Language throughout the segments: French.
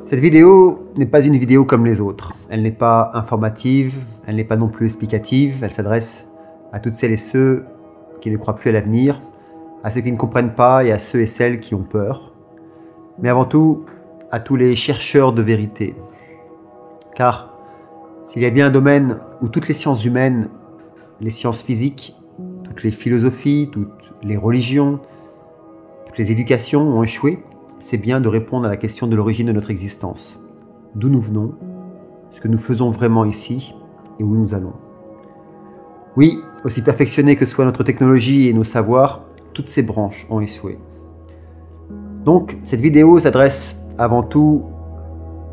Cette vidéo n'est pas une vidéo comme les autres. Elle n'est pas informative, elle n'est pas non plus explicative. Elle s'adresse à toutes celles et ceux qui ne croient plus à l'avenir, à ceux qui ne comprennent pas et à ceux et celles qui ont peur. Mais avant tout, à tous les chercheurs de vérité. Car s'il y a bien un domaine où toutes les sciences humaines, les sciences physiques, toutes les philosophies, toutes les religions, toutes les éducations ont échoué, c'est bien de répondre à la question de l'origine de notre existence. D'où nous venons, ce que nous faisons vraiment ici et où nous allons. Oui, aussi perfectionnée que soit notre technologie et nos savoirs, toutes ces branches ont échoué. Donc, cette vidéo s'adresse avant tout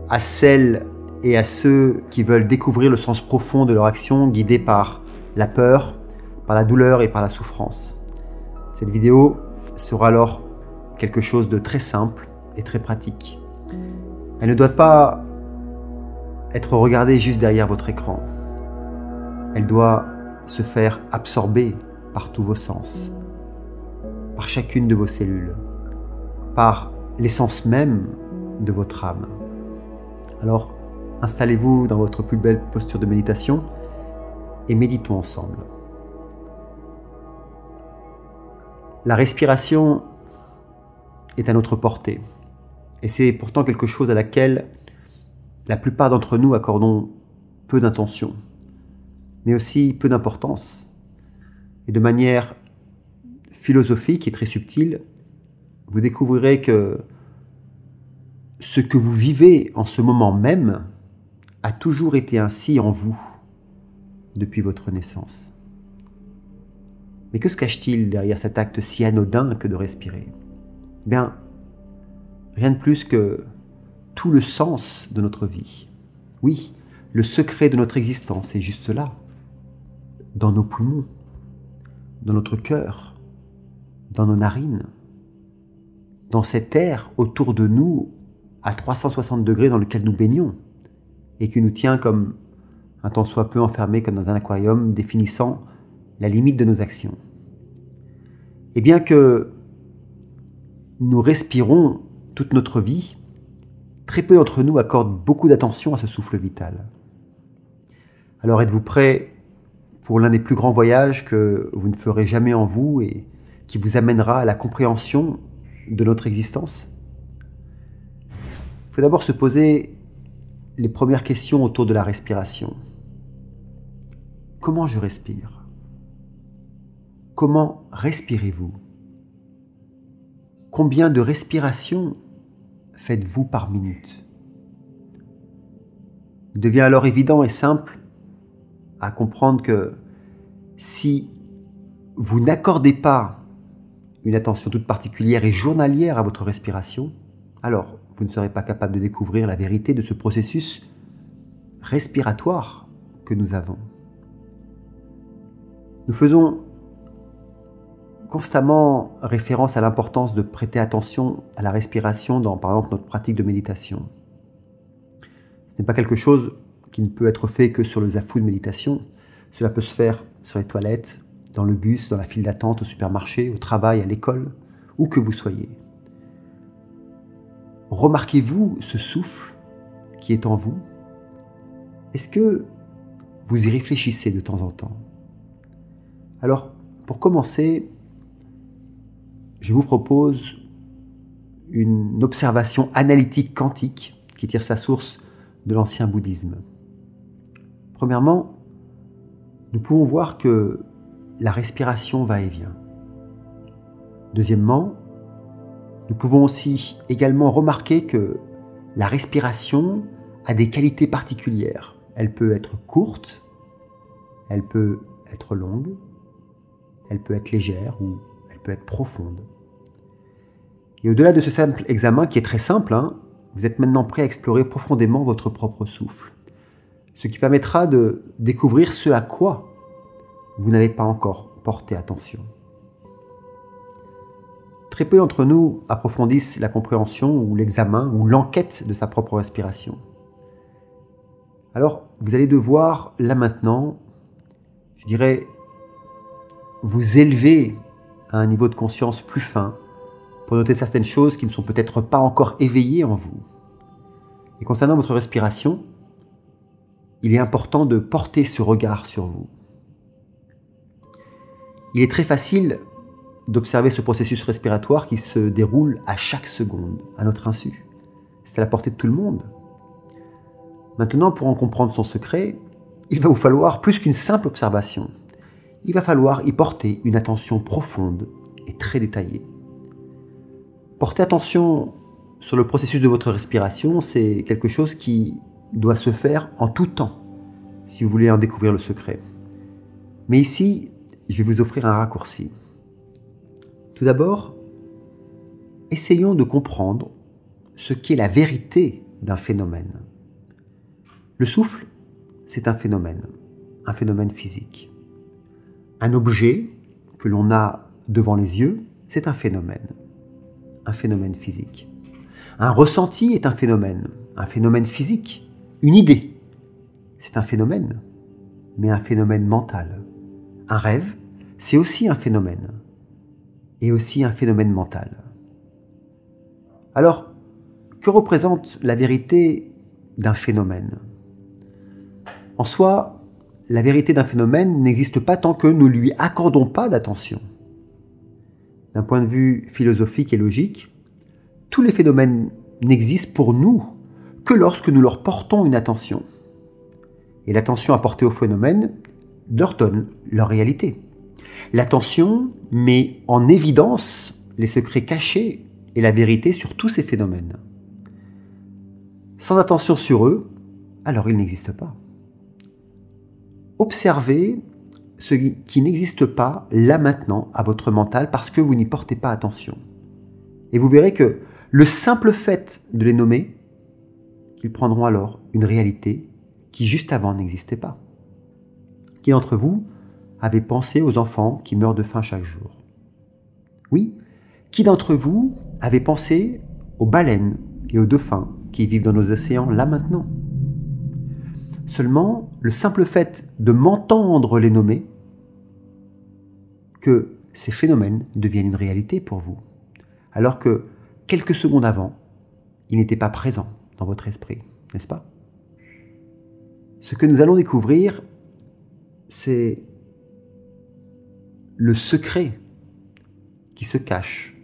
à celles et à ceux qui veulent découvrir le sens profond de leur action guidée par la peur, par la douleur et par la souffrance. Cette vidéo sera alors quelque chose de très simple et très pratique. Elle ne doit pas être regardée juste derrière votre écran. Elle doit se faire absorber par tous vos sens, par chacune de vos cellules, par l'essence même de votre âme. Alors, installez-vous dans votre plus belle posture de méditation et méditons ensemble. La respiration est à notre portée. Et c'est pourtant quelque chose à laquelle la plupart d'entre nous accordons peu d'intention, mais aussi peu d'importance. Et de manière philosophique et très subtile, vous découvrirez que ce que vous vivez en ce moment même a toujours été ainsi en vous depuis votre naissance. Mais que se cache-t-il derrière cet acte si anodin que de respirer ? Bien, rien de plus que tout le sens de notre vie. Oui, le secret de notre existence est juste là, dans nos poumons, dans notre cœur, dans nos narines, dans cet air autour de nous à 360 degrés dans lequel nous baignons et qui nous tient comme un tant soit peu enfermés comme dans un aquarium définissant la limite de nos actions. Et bien que nous respirons toute notre vie, très peu d'entre nous accordent beaucoup d'attention à ce souffle vital. Alors êtes-vous prêts pour l'un des plus grands voyages que vous ne ferez jamais en vous et qui vous amènera à la compréhension de notre existence ? Il faut d'abord se poser les premières questions autour de la respiration. Comment je respire ? Comment respirez-vous ? Combien de respirations faites-vous par minute ? Il devient alors évident et simple à comprendre que si vous n'accordez pas une attention toute particulière et journalière à votre respiration, alors vous ne serez pas capable de découvrir la vérité de ce processus respiratoire que nous avons. Nous faisons constamment référence à l'importance de prêter attention à la respiration dans, par exemple, notre pratique de méditation. Ce n'est pas quelque chose qui ne peut être fait que sur le zafu de méditation. Cela peut se faire sur les toilettes, dans le bus, dans la file d'attente au supermarché, au travail, à l'école, où que vous soyez. Remarquez-vous ce souffle qui est en vous ? Est-ce que vous y réfléchissez de temps en temps ? Alors, pour commencer, je vous propose une observation analytique quantique qui tire sa source de l'ancien bouddhisme. Premièrement, nous pouvons voir que la respiration va et vient. Deuxièmement, nous pouvons aussi également remarquer que la respiration a des qualités particulières. Elle peut être courte, elle peut être longue, elle peut être légère ou elle peut être profonde. Et au-delà de ce simple examen qui est très simple, vous êtes maintenant prêt à explorer profondément votre propre souffle, ce qui permettra de découvrir ce à quoi vous n'avez pas encore porté attention. Très peu d'entre nous approfondissent la compréhension ou l'examen ou l'enquête de sa propre respiration. Alors, vous allez devoir, là maintenant, je dirais, vous élever à un niveau de conscience plus fin pour noter certaines choses qui ne sont peut-être pas encore éveillées en vous. Et concernant votre respiration, il est important de porter ce regard sur vous. Il est très facile d'observer ce processus respiratoire qui se déroule à chaque seconde, à notre insu. C'est à la portée de tout le monde. Maintenant, pour en comprendre son secret, il va vous falloir plus qu'une simple observation. Il va falloir y porter une attention profonde et très détaillée. Porter attention sur le processus de votre respiration, c'est quelque chose qui doit se faire en tout temps, si vous voulez en découvrir le secret. Mais ici, je vais vous offrir un raccourci. Tout d'abord, essayons de comprendre ce qu'est la vérité d'un phénomène. Le souffle, c'est un phénomène physique. Un objet que l'on a devant les yeux, c'est un phénomène physique. Un ressenti est un phénomène physique. Une idée, c'est un phénomène, mais un phénomène mental. Un rêve, c'est aussi un phénomène, et aussi un phénomène mental. Alors, que représente la vérité d'un phénomène ? En soi, la vérité d'un phénomène n'existe pas tant que nous ne lui accordons pas d'attention. D'un point de vue philosophique et logique, tous les phénomènes n'existent pour nous que lorsque nous leur portons une attention. Et l'attention apportée aux phénomènes leur donne leur réalité. L'attention met en évidence les secrets cachés et la vérité sur tous ces phénomènes. Sans attention sur eux, alors ils n'existent pas. Observez ce qui n'existe pas là maintenant à votre mental parce que vous n'y portez pas attention. Et vous verrez que le simple fait de les nommer, qu'ils prendront alors une réalité qui juste avant n'existait pas. Qui d'entre vous avait pensé aux enfants qui meurent de faim chaque jour? Oui, qui d'entre vous avait pensé aux baleines et aux dauphins qui vivent dans nos océans là maintenant? Seulement, le simple fait de m'entendre les nommer, que ces phénomènes deviennent une réalité pour vous, alors que quelques secondes avant, ils n'étaient pas présents dans votre esprit, n'est-ce pas? Ce que nous allons découvrir, c'est le secret qui se cache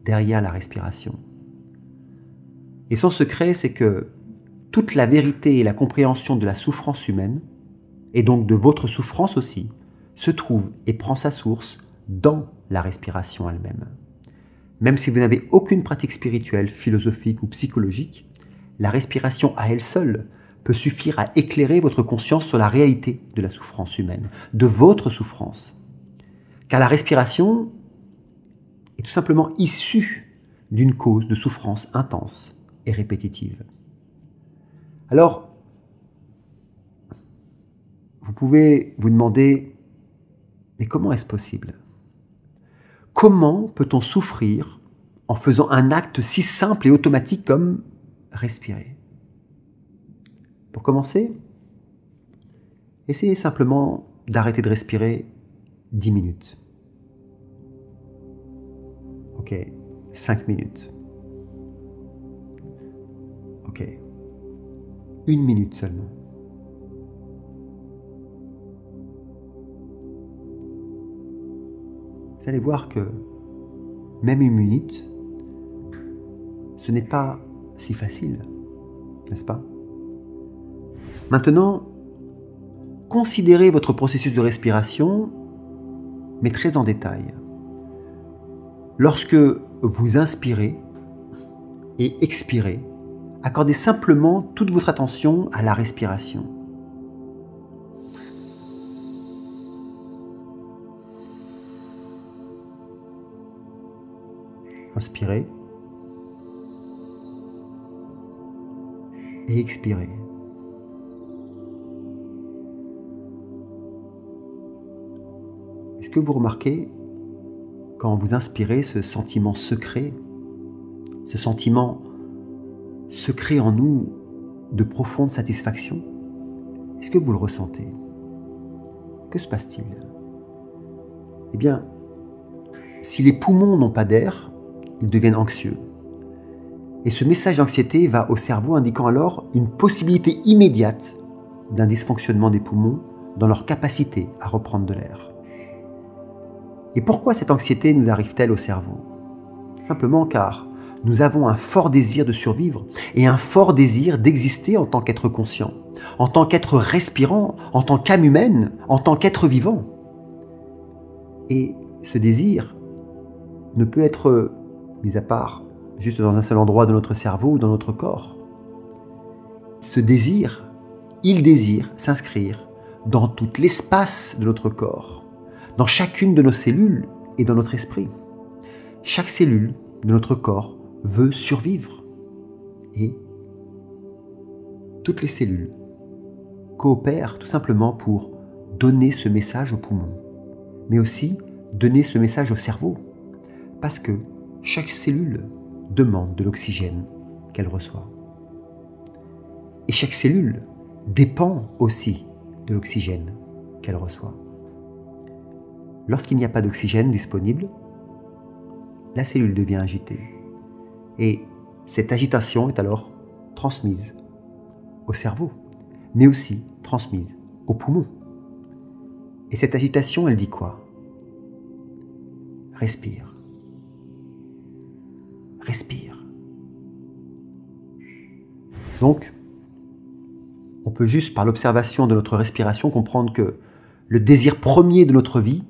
derrière la respiration. Et son secret, c'est que toute la vérité et la compréhension de la souffrance humaine, et donc de votre souffrance aussi, se trouve et prend sa source dans la respiration elle-même. Même si vous n'avez aucune pratique spirituelle, philosophique ou psychologique, la respiration à elle seule peut suffire à éclairer votre conscience sur la réalité de la souffrance humaine, de votre souffrance. Car la respiration est tout simplement issue d'une cause de souffrance intense et répétitive. Alors, vous pouvez vous demander, mais comment est-ce possible ? Comment peut-on souffrir en faisant un acte si simple et automatique comme respirer ? Pour commencer, essayez simplement d'arrêter de respirer 10 minutes. Ok, 5 minutes. Ok, 1 minute seulement. Vous allez voir que même 1 minute, ce n'est pas si facile, n'est-ce pas? Maintenant, considérez votre processus de respiration, mais très en détail. Lorsque vous inspirez et expirez, accordez simplement toute votre attention à la respiration. Inspirez et expirez. Est-ce que vous remarquez, quand vous inspirez, ce sentiment secret en nous de profonde satisfaction? Est-ce que vous le ressentez? Que se passe-t-il? Eh bien, si les poumons n'ont pas d'air, ils deviennent anxieux. Et ce message d'anxiété va au cerveau indiquant alors une possibilité immédiate d'un dysfonctionnement des poumons dans leur capacité à reprendre de l'air. Et pourquoi cette anxiété nous arrive-t-elle au cerveau? Simplement car nous avons un fort désir de survivre et un fort désir d'exister en tant qu'être conscient, en tant qu'être respirant, en tant qu'âme humaine, en tant qu'être vivant. Et ce désir ne peut être mis à part juste dans un seul endroit de notre cerveau ou dans notre corps. Ce désir, il désire s'inscrire dans tout l'espace de notre corps, dans chacune de nos cellules et dans notre esprit. Chaque cellule de notre corps veut survivre. Et toutes les cellules coopèrent tout simplement pour donner ce message aux poumons, mais aussi donner ce message au cerveau, parce que chaque cellule demande de l'oxygène qu'elle reçoit. Et chaque cellule dépend aussi de l'oxygène qu'elle reçoit. Lorsqu'il n'y a pas d'oxygène disponible, la cellule devient agitée. Et cette agitation est alors transmise au cerveau, mais aussi transmise aux poumons. Et cette agitation, elle dit quoi? Respire. Respire. Donc, on peut juste par l'observation de notre respiration comprendre que le désir premier de notre vie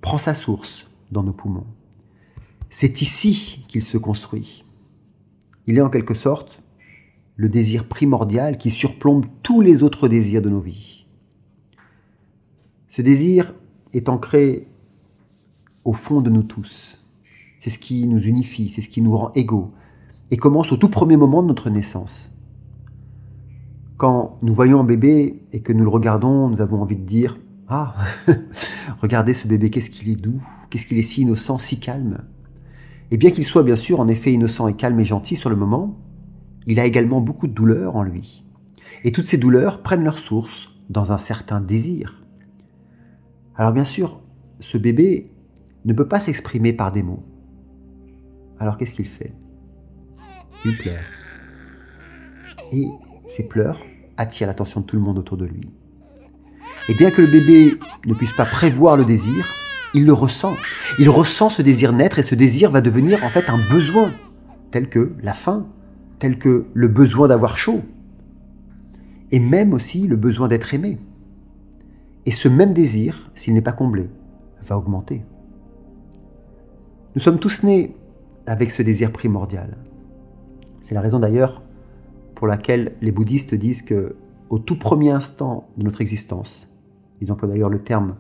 prend sa source dans nos poumons. C'est ici qu'il se construit. Il est en quelque sorte le désir primordial qui surplombe tous les autres désirs de nos vies. Ce désir est ancré au fond de nous tous. C'est ce qui nous unifie, c'est ce qui nous rend égaux et commence au tout premier moment de notre naissance. Quand nous voyons un bébé et que nous le regardons, nous avons envie de dire « Ah, regardez ce bébé, qu'est-ce qu'il est doux, qu'est-ce qu'il est si innocent, si calme ». Et bien qu'il soit bien sûr en effet innocent et calme et gentil sur le moment, il a également beaucoup de douleurs en lui. Et toutes ces douleurs prennent leur source dans un certain désir. Alors bien sûr, ce bébé ne peut pas s'exprimer par des mots. Alors qu'est-ce qu'il fait? Il pleure. Et ces pleurs attirent l'attention de tout le monde autour de lui. Et bien que le bébé ne puisse pas prévoir le désir, il le ressent. Il ressent ce désir naître et ce désir va devenir en fait un besoin, tel que la faim, tel que le besoin d'avoir chaud, et même aussi le besoin d'être aimé. Et ce même désir, s'il n'est pas comblé, va augmenter. Nous sommes tous nés avec ce désir primordial. C'est la raison d'ailleurs pour laquelle les bouddhistes disent que au tout premier instant de notre existence, ils emploient d'ailleurs le terme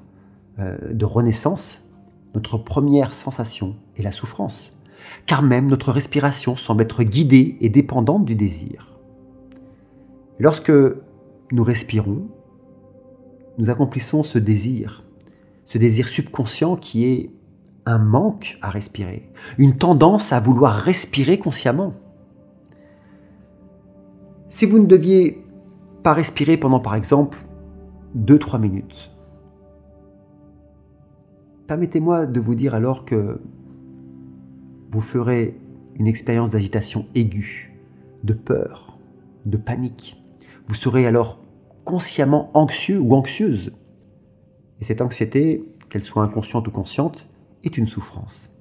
de renaissance, notre première sensation est la souffrance, car même notre respiration semble être guidée et dépendante du désir. Et lorsque nous respirons, nous accomplissons ce désir subconscient qui est un manque à respirer, une tendance à vouloir respirer consciemment. Si vous ne deviez pas respirer pendant par exemple 2-3 minutes, permettez-moi de vous dire alors que vous ferez une expérience d'agitation aiguë, de peur, de panique. Vous serez alors consciemment anxieux ou anxieuse. Et cette anxiété, qu'elle soit inconsciente ou consciente, est une souffrance.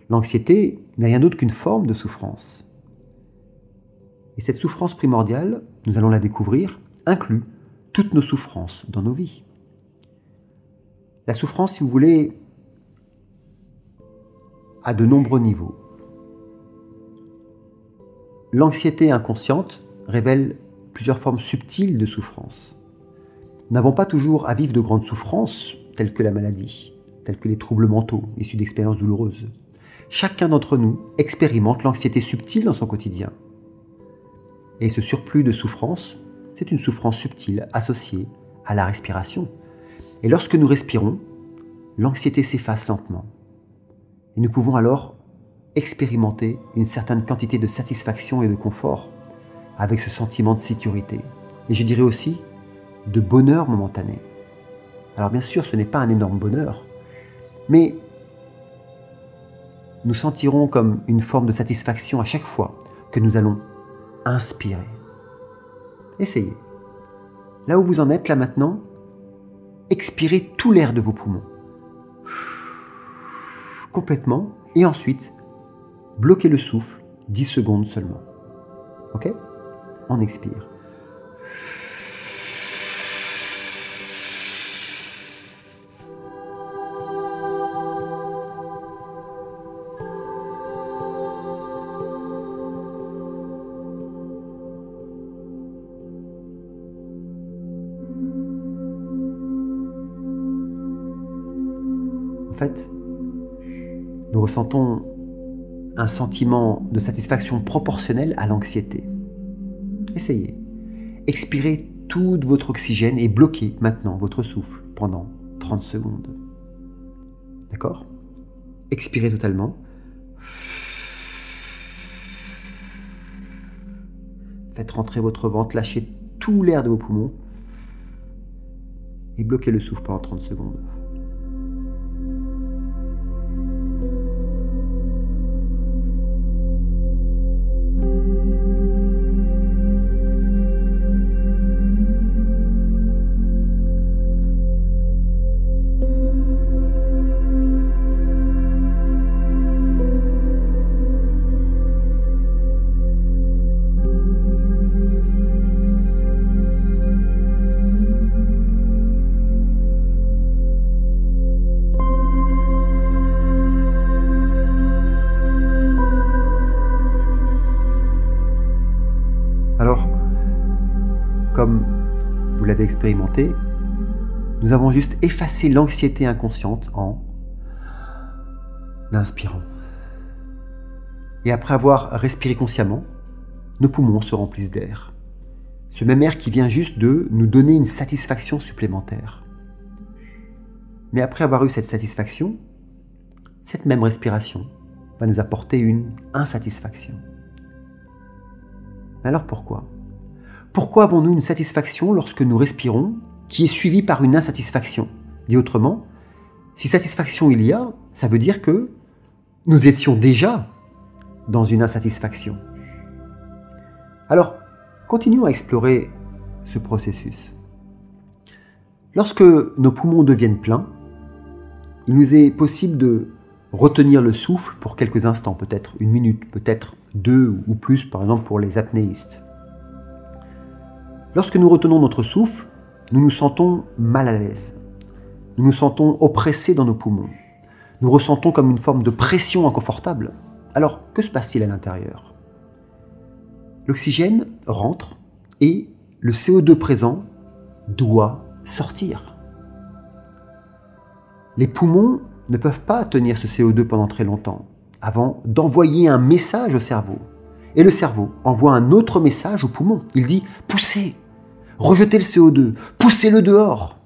L'anxiété n'est rien d'autre qu'une forme de souffrance. Et cette souffrance primordiale, nous allons la découvrir, inclut toutes nos souffrances dans nos vies. La souffrance, si vous voulez, a de nombreux niveaux. L'anxiété inconsciente révèle plusieurs formes subtiles de souffrance. Nous n'avons pas toujours à vivre de grandes souffrances, telles que la maladie, telles que les troubles mentaux issus d'expériences douloureuses. Chacun d'entre nous expérimente l'anxiété subtile dans son quotidien. Et ce surplus de souffrance, c'est une souffrance subtile associée à la respiration. Et lorsque nous respirons, l'anxiété s'efface lentement. Et nous pouvons alors expérimenter une certaine quantité de satisfaction et de confort avec ce sentiment de sécurité. Et je dirais aussi de bonheur momentané. Alors bien sûr, ce n'est pas un énorme bonheur, mais nous sentirons comme une forme de satisfaction à chaque fois que nous allons inspirer. Essayez. Là où vous en êtes, là maintenant, expirez tout l'air de vos poumons. Complètement. Et ensuite, bloquez le souffle 10 secondes seulement. Ok? On expire. En fait, nous ressentons un sentiment de satisfaction proportionnel à l'anxiété. Essayez. Expirez tout votre oxygène et bloquez maintenant votre souffle pendant 30 secondes. D'accord? Expirez totalement. Faites rentrer votre ventre, lâchez tout l'air de vos poumons et bloquez le souffle pendant 30 secondes. Alors, comme vous l'avez expérimenté, nous avons juste effacé l'anxiété inconsciente en inspirant. Et après avoir respiré consciemment, nos poumons se remplissent d'air. Ce même air qui vient juste de nous donner une satisfaction supplémentaire. Mais après avoir eu cette satisfaction, cette même respiration va nous apporter une insatisfaction. Mais alors pourquoi? Pourquoi avons-nous une satisfaction lorsque nous respirons qui est suivie par une insatisfaction? Dit autrement, si satisfaction il y a, ça veut dire que nous étions déjà dans une insatisfaction. Alors, continuons à explorer ce processus. Lorsque nos poumons deviennent pleins, il nous est possible de retenir le souffle pour quelques instants, peut-être 1 minute, peut-être 2 ou plus, par exemple pour les apnéistes. Lorsque nous retenons notre souffle, nous nous sentons mal à l'aise. Nous nous sentons oppressés dans nos poumons. Nous ressentons comme une forme de pression inconfortable. Alors, que se passe-t-il à l'intérieur? L'oxygène rentre et le CO2 présent doit sortir. Les poumons ne peuvent pas tenir ce CO2 pendant très longtemps avant d'envoyer un message au cerveau. Et le cerveau envoie un autre message aux poumons. Il dit « poussez, rejetez le CO2, poussez-le dehors ».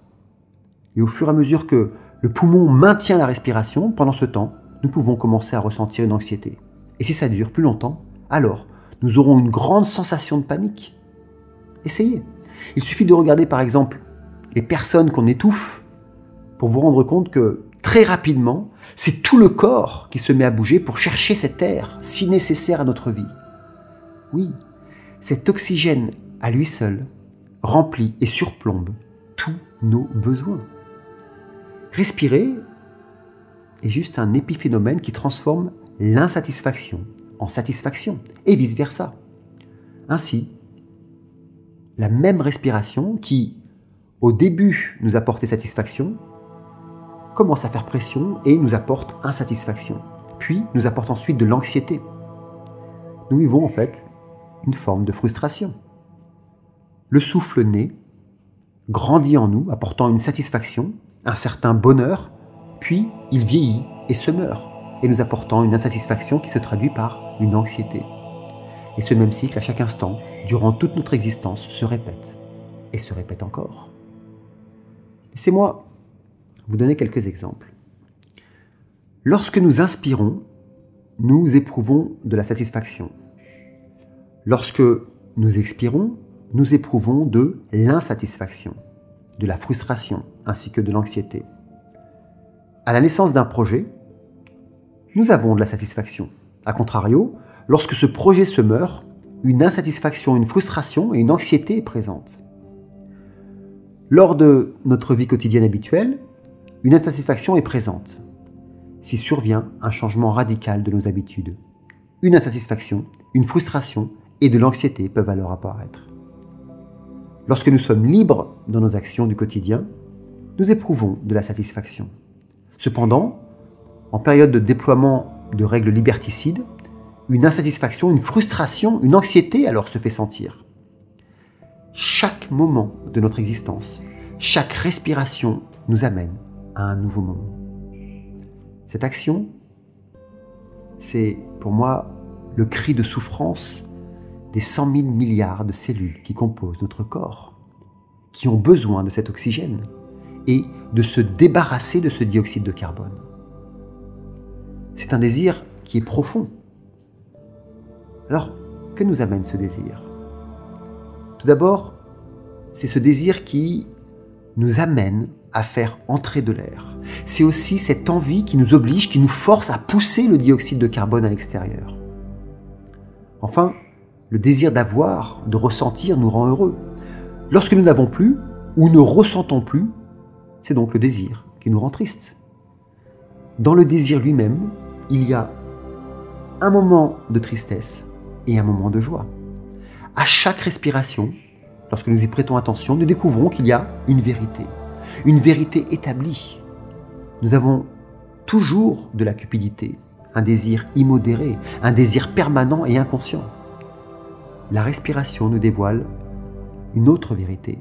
Et au fur et à mesure que le poumon maintient la respiration, pendant ce temps, nous pouvons commencer à ressentir une anxiété. Et si ça dure plus longtemps, alors nous aurons une grande sensation de panique. Essayez. Il suffit de regarder par exemple les personnes qu'on étouffe pour vous rendre compte que très rapidement, c'est tout le corps qui se met à bouger pour chercher cet air si nécessaire à notre vie. Oui, cet oxygène à lui seul remplit et surplombe tous nos besoins. Respirer est juste un épiphénomène qui transforme l'insatisfaction en satisfaction et vice-versa. Ainsi, la même respiration qui, au début, nous apportait satisfaction, commence à faire pression et nous apporte insatisfaction. Puis, nous apporte ensuite de l'anxiété. Nous vivons en fait une forme de frustration. Le souffle naît, grandit en nous, apportant une satisfaction, un certain bonheur, puis il vieillit et se meurt, et nous apportant une insatisfaction qui se traduit par une anxiété. Et ce même cycle, à chaque instant, durant toute notre existence, se répète, et se répète encore. Laissez-moi vous donner quelques exemples. Lorsque nous inspirons, nous éprouvons de la satisfaction. Lorsque nous expirons, nous éprouvons de l'insatisfaction, de la frustration, ainsi que de l'anxiété. À la naissance d'un projet, nous avons de la satisfaction. A contrario, lorsque ce projet se meurt, une insatisfaction, une frustration et une anxiété est présente. Lors de notre vie quotidienne habituelle, une insatisfaction est présente. Si survient un changement radical de nos habitudes, une insatisfaction, une frustration et de l'anxiété peuvent alors apparaître. Lorsque nous sommes libres dans nos actions du quotidien, nous éprouvons de la satisfaction. Cependant, en période de déploiement de règles liberticides, une insatisfaction, une frustration, une anxiété alors se fait sentir. Chaque moment de notre existence, chaque respiration nous amène à un nouveau moment. Cette action, c'est pour moi le cri de souffrance des 100 000 milliards de cellules qui composent notre corps, qui ont besoin de cet oxygène et de se débarrasser de ce dioxyde de carbone. C'est un désir qui est profond. Alors, que nous amène ce désir? Tout d'abord, c'est ce désir qui nous amène à faire entrer de l'air. C'est aussi cette envie qui nous oblige, qui nous force à pousser le dioxyde de carbone à l'extérieur. Enfin, le désir d'avoir, de ressentir nous rend heureux. Lorsque nous n'avons plus ou ne ressentons plus, c'est donc le désir qui nous rend tristes. Dans le désir lui-même, il y a un moment de tristesse et un moment de joie. À chaque respiration, lorsque nous y prêtons attention, nous découvrons qu'il y a une vérité établie. Nous avons toujours de la cupidité, un désir immodéré, un désir permanent et inconscient. La respiration nous dévoile une autre vérité.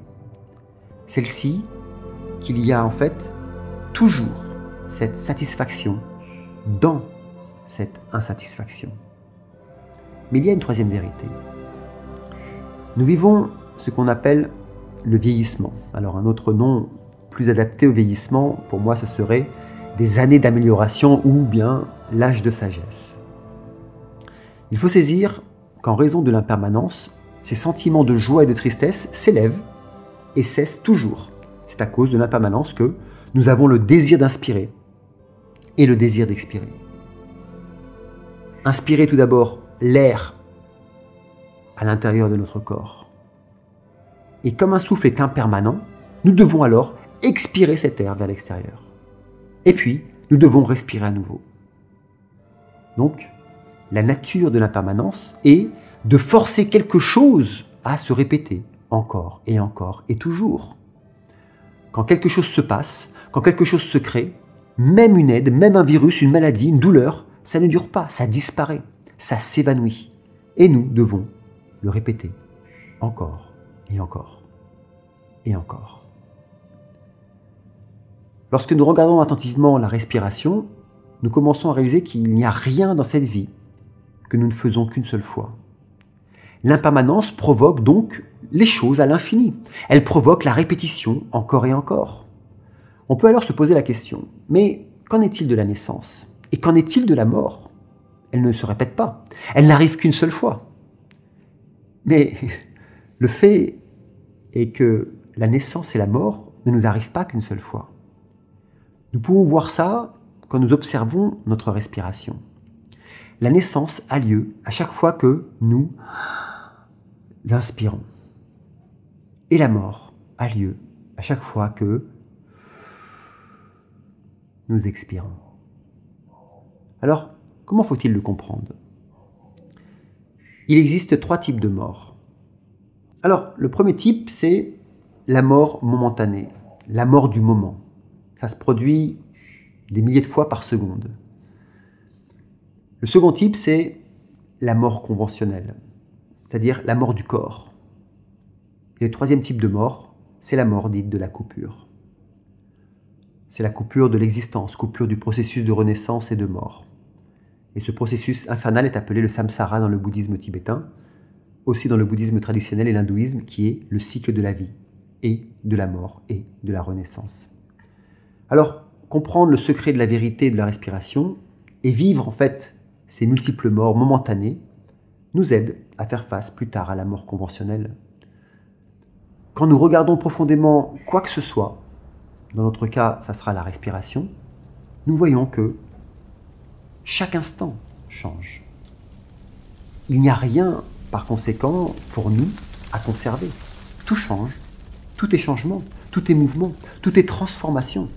Celle-ci, qu'il y a en fait toujours cette satisfaction dans cette insatisfaction. Mais il y a une troisième vérité. Nous vivons ce qu'on appelle le vieillissement. Alors un autre nom plus adapté au vieillissement, pour moi, ce serait des années d'amélioration ou bien l'âge de sagesse. Il faut saisir qu'en raison de l'impermanence, ces sentiments de joie et de tristesse s'élèvent et cessent toujours. C'est à cause de l'impermanence que nous avons le désir d'inspirer et le désir d'expirer. Inspirer tout d'abord l'air à l'intérieur de notre corps. Et comme un souffle est impermanent, nous devons alors expirer cet air vers l'extérieur. Et puis, nous devons respirer à nouveau. Donc, la nature de l'impermanence est de forcer quelque chose à se répéter encore et toujours. Quand quelque chose se passe, quand quelque chose se crée, même une aide, même un virus, une maladie, une douleur, ça ne dure pas, ça disparaît, ça s'évanouit. Et nous devons le répéter encore et encore et encore. Lorsque nous regardons attentivement la respiration, nous commençons à réaliser qu'il n'y a rien dans cette vie que nous ne faisons qu'une seule fois. L'impermanence provoque donc les choses à l'infini. Elle provoque la répétition encore et encore. On peut alors se poser la question, mais qu'en est-il de la naissance? Et qu'en est-il de la mort? Elle ne se répète pas. Elle n'arrive qu'une seule fois. Mais le fait est que la naissance et la mort ne nous arrivent pas qu'une seule fois. Nous pouvons voir ça quand nous observons notre respiration. La naissance a lieu à chaque fois que nous inspirons. Et la mort a lieu à chaque fois que nous expirons. Alors, comment faut-il le comprendre? Il existe 3 types de mort. Alors, le premier type, c'est la mort momentanée, la mort du moment. Ça se produit des milliers de fois par seconde. Le second type, c'est la mort conventionnelle, c'est-à-dire la mort du corps. Et le troisième type de mort, c'est la mort dite de la coupure. C'est la coupure de l'existence, coupure du processus de renaissance et de mort. Et ce processus infernal est appelé le samsara dans le bouddhisme tibétain, aussi dans le bouddhisme traditionnel et l'hindouisme, qui est le cycle de la vie, et de la mort, et de la renaissance. Alors, comprendre le secret de la vérité et de la respiration, et vivre en fait ces multiples morts momentanées, nous aide à faire face plus tard à la mort conventionnelle. Quand nous regardons profondément quoi que ce soit, dans notre cas, ça sera la respiration, nous voyons que chaque instant change. il n'y a rien, par conséquent, pour nous, à conserver. Tout change, tout est changement, tout est mouvement, tout est transformation.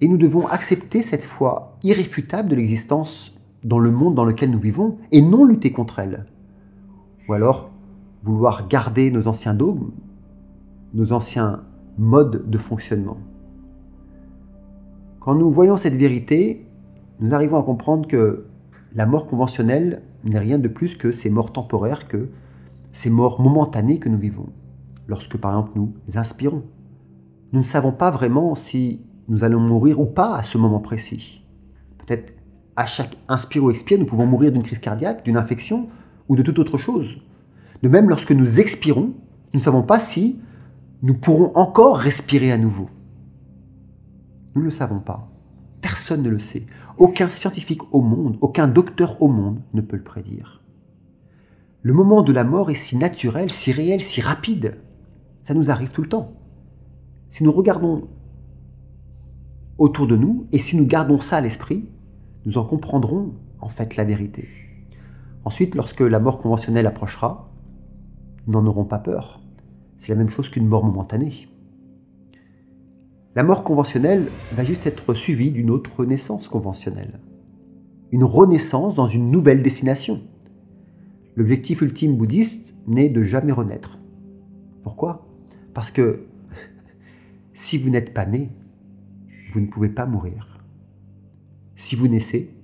Et nous devons accepter cette foi irréfutable de l'existence dans le monde dans lequel nous vivons et non lutter contre elle. Ou alors vouloir garder nos anciens dogmes, nos anciens modes de fonctionnement. Quand nous voyons cette vérité, nous arrivons à comprendre que la mort conventionnelle n'est rien de plus que ces morts temporaires, que ces morts momentanées que nous vivons. Lorsque par exemple nous inspirons, nous ne savons pas vraiment si nous allons mourir ou pas à ce moment précis. Peut-être à chaque inspire ou expire, nous pouvons mourir d'une crise cardiaque, d'une infection ou de toute autre chose. De même, lorsque nous expirons, nous ne savons pas si nous pourrons encore respirer à nouveau. Nous ne le savons pas. Personne ne le sait. Aucun scientifique au monde, aucun docteur au monde ne peut le prédire. Le moment de la mort est si naturel, si réel, si rapide. Ça nous arrive tout le temps. Si nous regardons autour de nous et si nous gardons ça à l'esprit, nous en comprendrons en fait la vérité. Ensuite, lorsque la mort conventionnelle approchera, nous n'en aurons pas peur. C'est la même chose qu'une mort momentanée. La mort conventionnelle va juste être suivie d'une autre naissance conventionnelle. Une renaissance dans une nouvelle destination. L'objectif ultime bouddhiste n'est de jamais renaître. Pourquoi? Parce que si vous n'êtes pas né, vous ne pouvez pas mourir. Si vous naissez,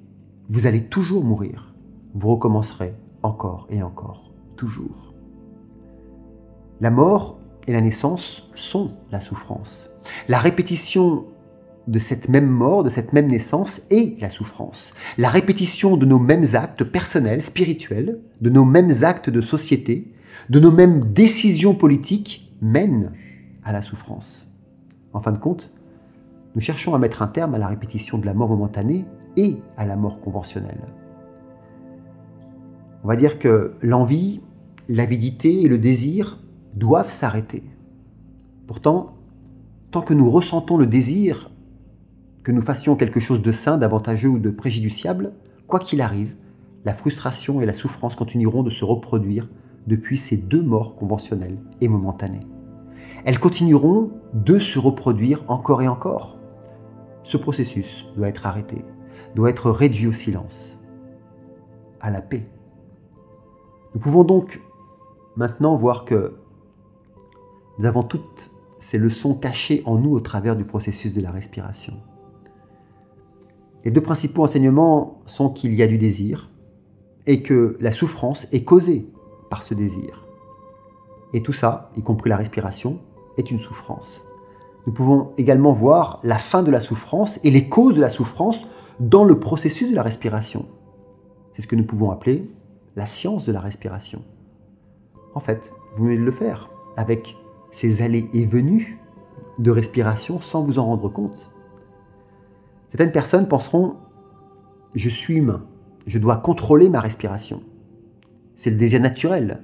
vous allez toujours mourir. Vous recommencerez encore et encore, toujours. La mort et la naissance sont la souffrance. La répétition de cette même mort, de cette même naissance est la souffrance. La répétition de nos mêmes actes personnels, spirituels, de nos mêmes actes de société, de nos mêmes décisions politiques mène à la souffrance. En fin de compte, nous cherchons à mettre un terme à la répétition de la mort momentanée et à la mort conventionnelle. On va dire que l'envie, l'avidité et le désir doivent s'arrêter. Pourtant, tant que nous ressentons le désir que nous fassions quelque chose de sain, d'avantageux ou de préjudiciable, quoi qu'il arrive, la frustration et la souffrance continueront de se reproduire depuis ces deux morts conventionnelles et momentanées. Elles continueront de se reproduire encore et encore. Ce processus doit être arrêté, doit être réduit au silence, à la paix. Nous pouvons donc maintenant voir que nous avons toutes ces leçons cachées en nous au travers du processus de la respiration. Les deux principaux enseignements sont qu'il y a du désir et que la souffrance est causée par ce désir. Et tout ça, y compris la respiration, est une souffrance. Nous pouvons également voir la fin de la souffrance et les causes de la souffrance dans le processus de la respiration. C'est ce que nous pouvons appeler la science de la respiration. En fait, vous venez de le faire avec ces allées et venues de respiration sans vous en rendre compte. Certaines personnes penseront « je suis humain, je dois contrôler ma respiration. C'est le désir naturel. »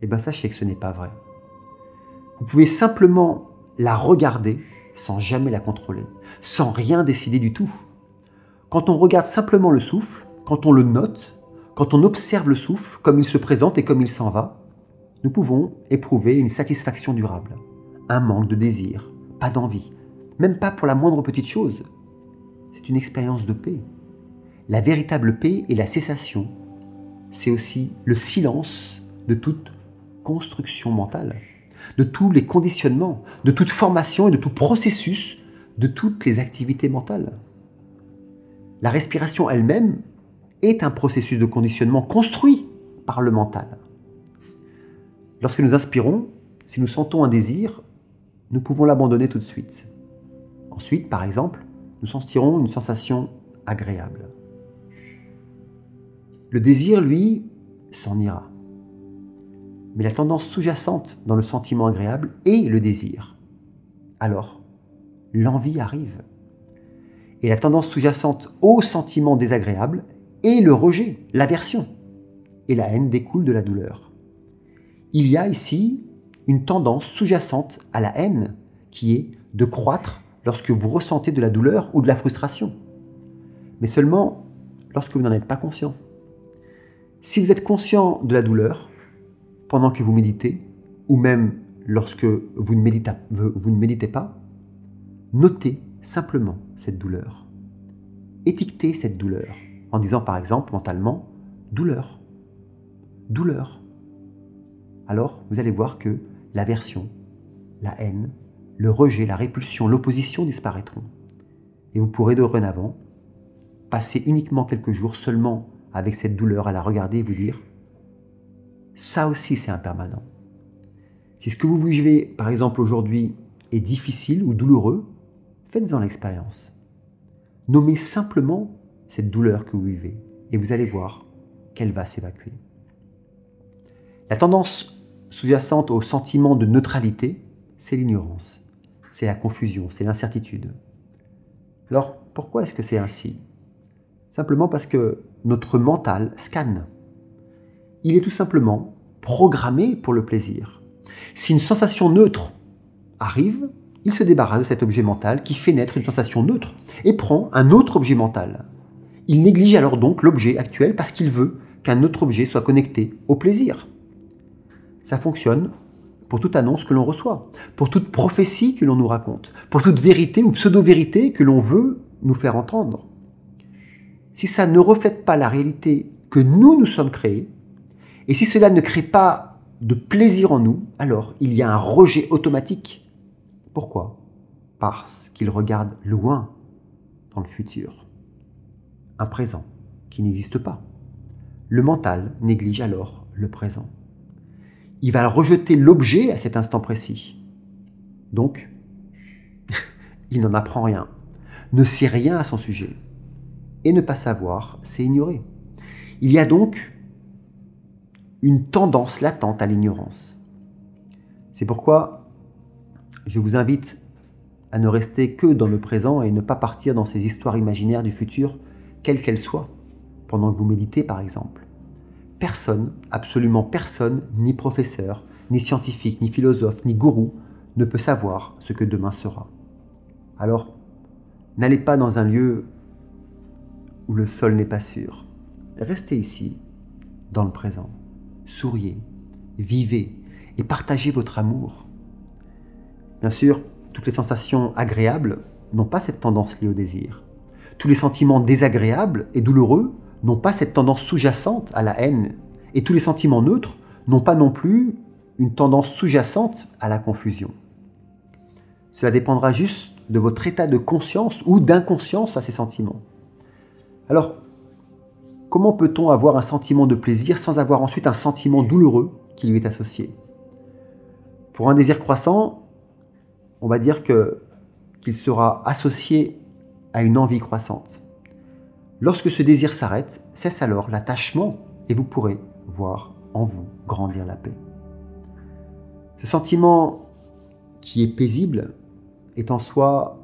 Eh bien, sachez que ce n'est pas vrai. Vous pouvez simplement la regarder sans jamais la contrôler, sans rien décider du tout. Quand on regarde simplement le souffle, quand on le note, quand on observe le souffle, comme il se présente et comme il s'en va, nous pouvons éprouver une satisfaction durable, un manque de désir, pas d'envie, même pas pour la moindre petite chose. C'est une expérience de paix. La véritable paix et la cessation, c'est aussi le silence de toute construction mentale, de tous les conditionnements, de toute formation et de tout processus, de toutes les activités mentales. La respiration elle-même est un processus de conditionnement construit par le mental. Lorsque nous inspirons, si nous sentons un désir, nous pouvons l'abandonner tout de suite. Ensuite, par exemple, nous sentirons une sensation agréable. Le désir, lui, s'en ira. Mais la tendance sous-jacente dans le sentiment agréable est le désir. Alors, l'envie arrive. Et la tendance sous-jacente au sentiment désagréable est le rejet, l'aversion. Et la haine découle de la douleur. Il y a ici une tendance sous-jacente à la haine qui est de croître lorsque vous ressentez de la douleur ou de la frustration. Mais seulement lorsque vous n'en êtes pas conscient. Si vous êtes conscient de la douleur pendant que vous méditez, ou même lorsque vous ne méditez pas, notez simplement cette douleur. Étiquetez cette douleur en disant par exemple mentalement « douleur »,« douleur ». Alors vous allez voir que l'aversion, la haine, le rejet, la répulsion, l'opposition disparaîtront. Et vous pourrez dorénavant passer uniquement quelques jours seulement avec cette douleur à la regarder et vous dire « ça aussi c'est impermanent ». Si ce que vous vivez par exemple aujourd'hui est difficile ou douloureux, faites-en l'expérience. Nommez simplement cette douleur que vous vivez et vous allez voir qu'elle va s'évacuer. La tendance sous-jacente au sentiment de neutralité, c'est l'ignorance, c'est la confusion, c'est l'incertitude. Alors, pourquoi est-ce que c'est ainsi? Simplement parce que notre mental scanne. Il est tout simplement programmé pour le plaisir. Si une sensation neutre arrive, il se débarrasse de cet objet mental qui fait naître une sensation neutre et prend un autre objet mental. Il néglige alors donc l'objet actuel parce qu'il veut qu'un autre objet soit connecté au plaisir. Ça fonctionne pour toute annonce que l'on reçoit, pour toute prophétie que l'on nous raconte, pour toute vérité ou pseudo-vérité que l'on veut nous faire entendre. Si ça ne reflète pas la réalité que nous sommes créés, et si cela ne crée pas de plaisir en nous, alors il y a un rejet automatique. Pourquoi? Parce qu'il regarde loin dans le futur, un présent qui n'existe pas. Le mental néglige alors le présent. Il va rejeter l'objet à cet instant précis. Donc, il n'en apprend rien, ne sait rien à son sujet. Et ne pas savoir, c'est ignorer. Il y a donc une tendance latente à l'ignorance. C'est pourquoi je vous invite à ne rester que dans le présent et ne pas partir dans ces histoires imaginaires du futur, quelles qu'elles soient, pendant que vous méditez par exemple. Personne, absolument personne, ni professeur, ni scientifique, ni philosophe, ni gourou, ne peut savoir ce que demain sera. Alors, n'allez pas dans un lieu où le sol n'est pas sûr. Restez ici, dans le présent. Souriez, vivez et partagez votre amour. Bien sûr, toutes les sensations agréables n'ont pas cette tendance liée au désir. Tous les sentiments désagréables et douloureux n'ont pas cette tendance sous-jacente à la haine. Et tous les sentiments neutres n'ont pas non plus une tendance sous-jacente à la confusion. Cela dépendra juste de votre état de conscience ou d'inconscience à ces sentiments. Alors, comment peut-on avoir un sentiment de plaisir sans avoir ensuite un sentiment douloureux qui lui est associé? Pour un désir croissant, on va dire qu'il sera associé à une envie croissante. Lorsque ce désir s'arrête, cesse alors l'attachement et vous pourrez voir en vous grandir la paix. Ce sentiment qui est paisible est en soi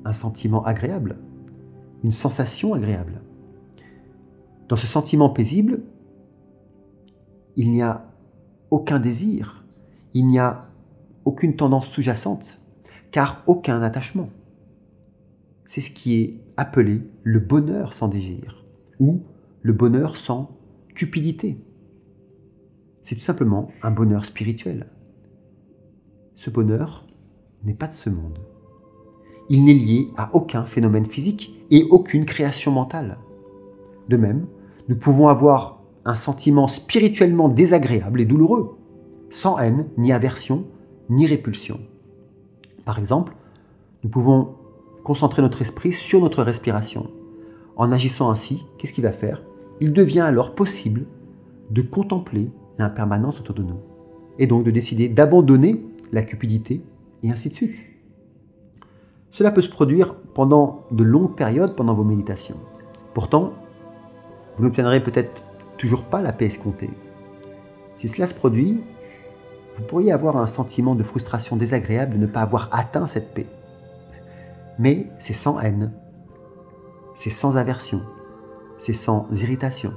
un sentiment agréable, une sensation agréable. Dans ce sentiment paisible, il n'y a aucun désir, il n'y a aucune tendance sous-jacente, car aucun attachement. C'est ce qui est appelé le bonheur sans désir, ou le bonheur sans cupidité. C'est tout simplement un bonheur spirituel. Ce bonheur n'est pas de ce monde. Il n'est lié à aucun phénomène physique et aucune création mentale. De même, nous pouvons avoir un sentiment spirituellement désagréable et douloureux, sans haine, ni aversion, ni répulsion. Par exemple, nous pouvons concentrer notre esprit sur notre respiration. En agissant ainsi, qu'est-ce qu'il va faire? Il devient alors possible de contempler l'impermanence autour de nous, et donc de décider d'abandonner la cupidité, et ainsi de suite. Cela peut se produire pendant de longues périodes pendant vos méditations. Pourtant, vous n'obtiendrez peut-être toujours pas la paix escomptée. Si cela se produit, vous pourriez avoir un sentiment de frustration désagréable de ne pas avoir atteint cette paix. Mais c'est sans haine, c'est sans aversion, c'est sans irritation.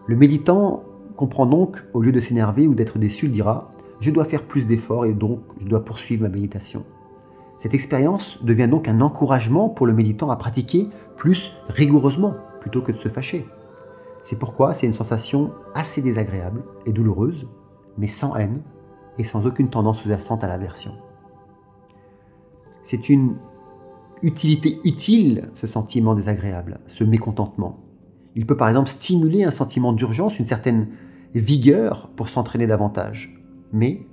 Le méditant comprend donc, au lieu de s'énerver ou d'être déçu, il dira « je dois faire plus d'efforts et donc je dois poursuivre ma méditation ». Cette expérience devient donc un encouragement pour le méditant à pratiquer plus rigoureusement, plutôt que de se fâcher. C'est pourquoi c'est une sensation assez désagréable et douloureuse, mais sans haine et sans aucune tendance sous-jacente à l'aversion. C'est une utilité utile, ce sentiment désagréable, ce mécontentement. Il peut par exemple stimuler un sentiment d'urgence, une certaine vigueur pour s'entraîner davantage, mais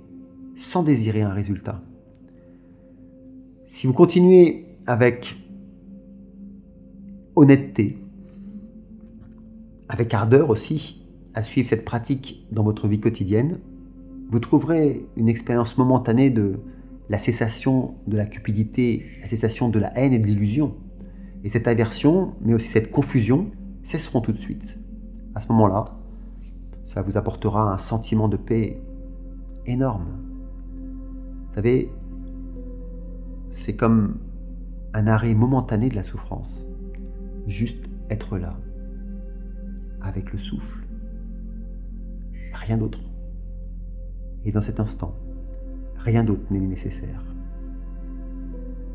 sans désirer un résultat. Si vous continuez avec honnêteté, avec ardeur aussi, à suivre cette pratique dans votre vie quotidienne, vous trouverez une expérience momentanée de la cessation de la cupidité, la cessation de la haine et de l'illusion. Et cette aversion, mais aussi cette confusion, cesseront tout de suite. À ce moment-là, ça vous apportera un sentiment de paix énorme. Vous savez, c'est comme un arrêt momentané de la souffrance. Juste être là, avec le souffle. Rien d'autre. Et dans cet instant, rien d'autre n'est nécessaire.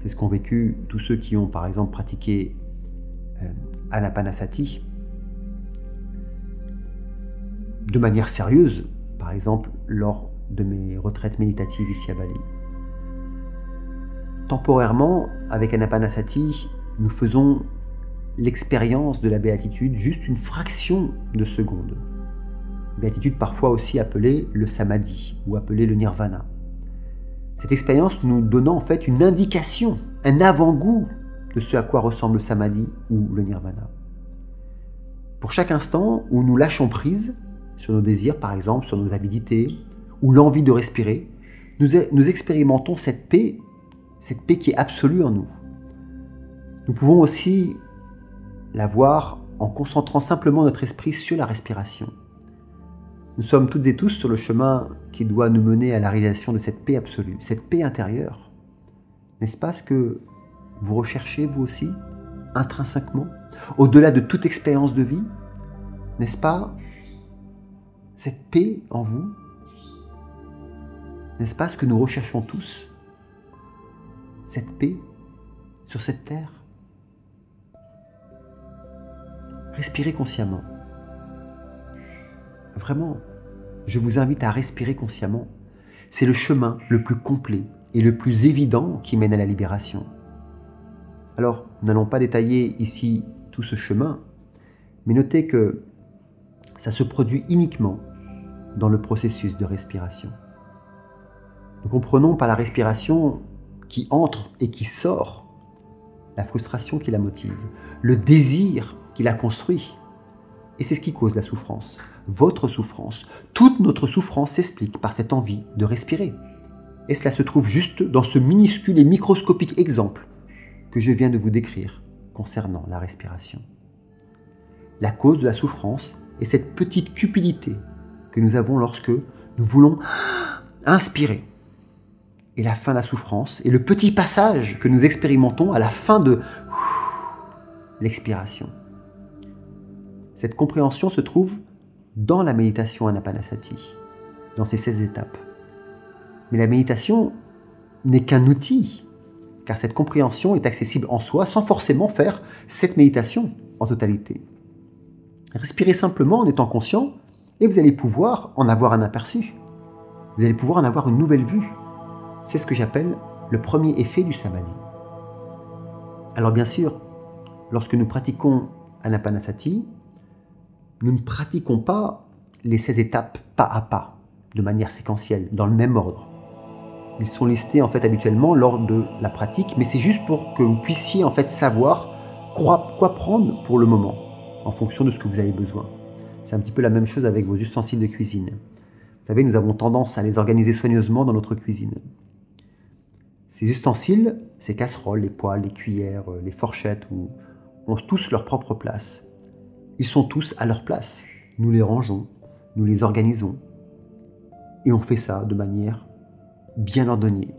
C'est ce qu'ont vécu tous ceux qui ont, par exemple, pratiqué Anapanasati de manière sérieuse, par exemple, lors de mes retraites méditatives ici à Bali. Temporairement, avec Anapanasati, nous faisons l'expérience de la béatitude juste une fraction de seconde. Béatitude parfois aussi appelée le samadhi ou appelée le nirvana. Cette expérience nous donnant en fait une indication, un avant-goût de ce à quoi ressemble le samadhi ou le nirvana. Pour chaque instant où nous lâchons prise sur nos désirs, par exemple sur nos avidités, ou l'envie de respirer, nous expérimentons cette paix qui est absolue en nous. Nous pouvons aussi la voir en concentrant simplement notre esprit sur la respiration. Nous sommes toutes et tous sur le chemin qui doit nous mener à la réalisation de cette paix absolue, cette paix intérieure. N'est-ce pas ce que vous recherchez vous aussi, intrinsèquement, au-delà de toute expérience de vie? N'est-ce pas cette paix en vous? N'est-ce pas ce que nous recherchons tous? Cette paix sur cette terre? Respirez consciemment. Vraiment, je vous invite à respirer consciemment. C'est le chemin le plus complet et le plus évident qui mène à la libération. Alors, nous n'allons pas détailler ici tout ce chemin, mais notez que ça se produit uniquement dans le processus de respiration. Nous comprenons par la respiration qui entre et qui sort la frustration qui la motive, le désir qui la construit. Et c'est ce qui cause la souffrance. Votre souffrance, toute notre souffrance s'explique par cette envie de respirer. Et cela se trouve juste dans ce minuscule et microscopique exemple que je viens de vous décrire concernant la respiration. La cause de la souffrance est cette petite cupidité que nous avons lorsque nous voulons inspirer. Et la fin de la souffrance est le petit passage que nous expérimentons à la fin de l'expiration. Cette compréhension se trouve dans la méditation Anapanasati, dans ces 16 étapes. Mais la méditation n'est qu'un outil, car cette compréhension est accessible en soi sans forcément faire cette méditation en totalité. Respirez simplement en étant conscient et vous allez pouvoir en avoir un aperçu. Vous allez pouvoir en avoir une nouvelle vue. C'est ce que j'appelle le premier effet du samadhi. Alors bien sûr, lorsque nous pratiquons Anapanasati, nous ne pratiquons pas les 16 étapes pas à pas, de manière séquentielle, dans le même ordre. Ils sont listés en fait habituellement lors de la pratique, mais c'est juste pour que vous puissiez en fait savoir quoi prendre pour le moment, en fonction de ce que vous avez besoin. C'est un petit peu la même chose avec vos ustensiles de cuisine. Vous savez, nous avons tendance à les organiser soigneusement dans notre cuisine. Ces ustensiles, ces casseroles, les poêles, les cuillères, les fourchettes, ont tous leur propre place. Ils sont tous à leur place. Nous les rangeons, nous les organisons. Et on fait ça de manière bien ordonnée,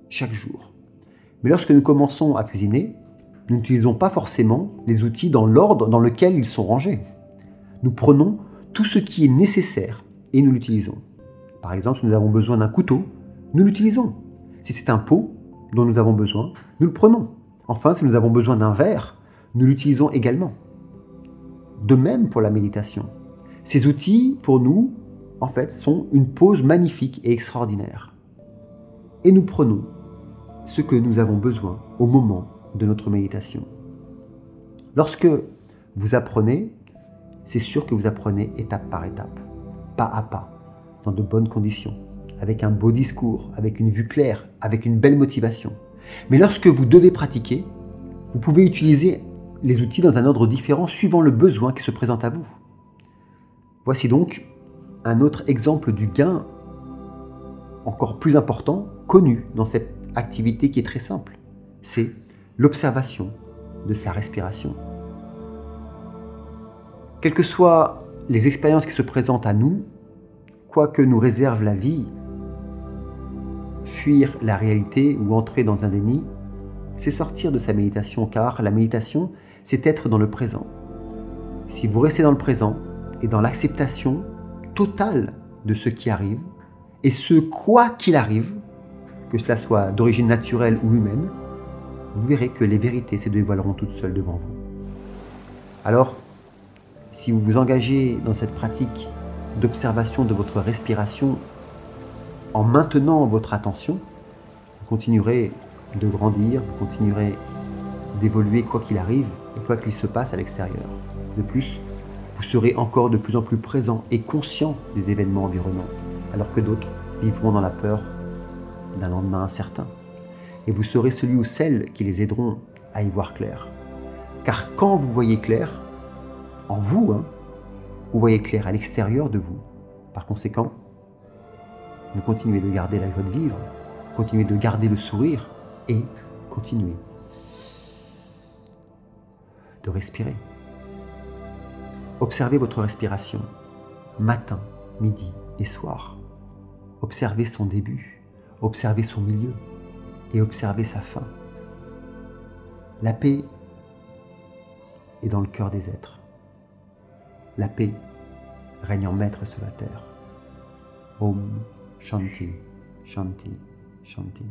chaque jour. Mais lorsque nous commençons à cuisiner, nous n'utilisons pas forcément les outils dans l'ordre dans lequel ils sont rangés. Nous prenons tout ce qui est nécessaire et nous l'utilisons. Par exemple, si nous avons besoin d'un couteau, nous l'utilisons. Si c'est un pot dont nous avons besoin, nous le prenons. Enfin, si nous avons besoin d'un verre, nous l'utilisons également. De même pour la méditation. Ces outils, pour nous, en fait, sont une pause magnifique et extraordinaire. Et nous prenons ce que nous avons besoin au moment de notre méditation. Lorsque vous apprenez, c'est sûr que vous apprenez étape par étape, pas à pas, dans de bonnes conditions, avec un beau discours, avec une vue claire, avec une belle motivation. Mais lorsque vous devez pratiquer, vous pouvez utiliser les outils dans un ordre différent suivant le besoin qui se présente à vous. Voici donc un autre exemple du gain encore plus important, connu dans cette activité qui est très simple. C'est l'observation de sa respiration. Quelles que soient les expériences qui se présentent à nous, quoi que nous réserve la vie, fuir la réalité ou entrer dans un déni, c'est sortir de sa méditation, car la méditation, c'est être dans le présent. Si vous restez dans le présent et dans l'acceptation totale de ce qui arrive, et ce quoi qu'il arrive, que cela soit d'origine naturelle ou humaine, vous verrez que les vérités se dévoileront toutes seules devant vous. Alors, si vous vous engagez dans cette pratique d'observation de votre respiration en maintenant votre attention, vous continuerez de grandir, vous continuerez d'évoluer quoi qu'il arrive et quoi qu'il se passe à l'extérieur. De plus, vous serez encore de plus en plus présent et conscient des événements environnants, alors que d'autres vivront dans la peur d'un lendemain incertain. Et vous serez celui ou celle qui les aideront à y voir clair. Car quand vous voyez clair, en vous, vous voyez clair à l'extérieur de vous. Par conséquent, vous continuez de garder la joie de vivre, continuez de garder le sourire et continuez de respirer. Observez votre respiration, matin, midi et soir. Observez son début, observez son milieu et observez sa fin. La paix est dans le cœur des êtres. La paix règne en maître sur la terre. Om Shanti, Shanti, Shanti.